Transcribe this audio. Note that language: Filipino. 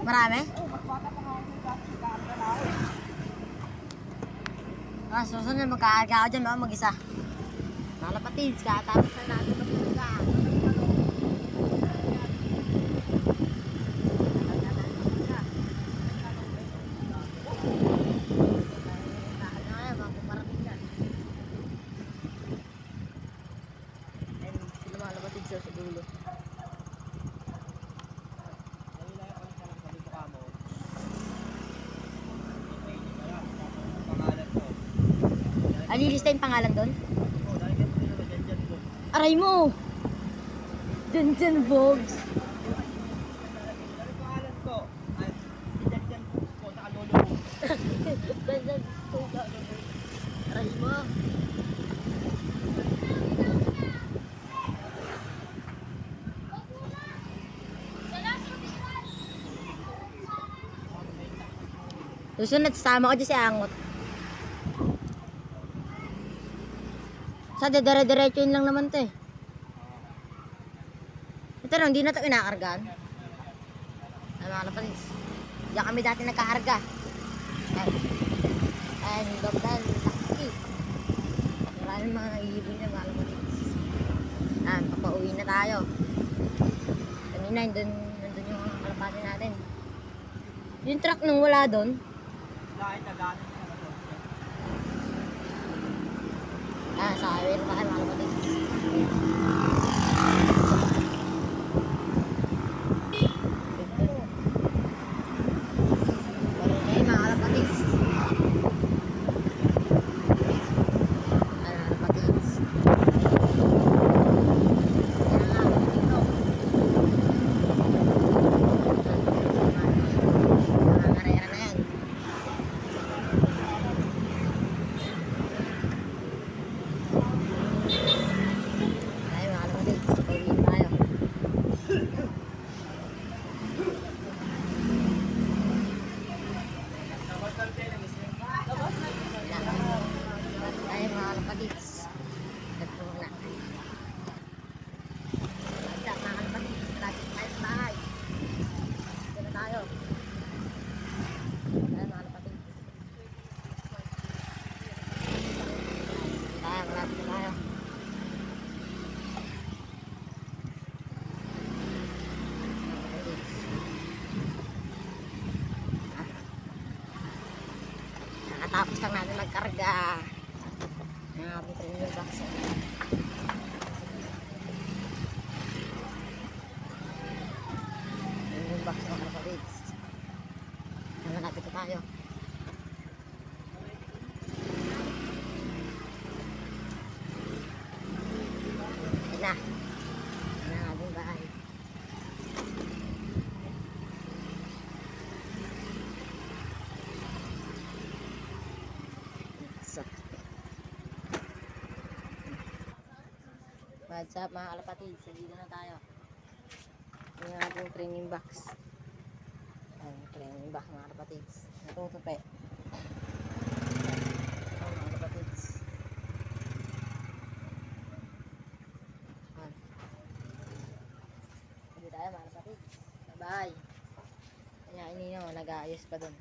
Marami? Susunod magkakarga ako dyan, mag-isa. Mga kapatids, katapos na natin magkarga. Sa dulo. Alilista yung pangalan doon? Aray mo! Dyan, Bogs. Pangalan ko. Dyan po, nakalolo. Dyan, aray mo. Susunod, sama ko dyan si Angot. Sa dire-diretso yun lang naman to eh. Ito lang, hindi na ito inakargaan. Ay mga kapatid, diyan kami dati nagkakarga. Ay, doktal, laki. Maraming mga ibig na mga kapatid. Papauwi na tayo. Kanina, nandun yung mga kalapati natin. Yung truck nung wala doon. Dahil naganin ko na doon. Sa highway na tayo mga kapatid. Okay mga kapatid. Ay mga kapatids, ito na. What's up mga kapatids, traffic tayo sa bahay. Ito na tayo. Ay mga kapatids. Malapit na tayo. Nakatapos lang natin magkarga. Ang premium box. Premium box mga kapatids. Malapit na tayo. Ito na. Ito na ang ating bahay. What's up mga kalapatids, dito na tayo. Ito yung ating training box. Ayan, training box mga kalapatids. Natutupi. Ito mga kalapatids. Dito tayo mga kalapatids. Bye bye. Kaya inino, nag-aayos pa dun.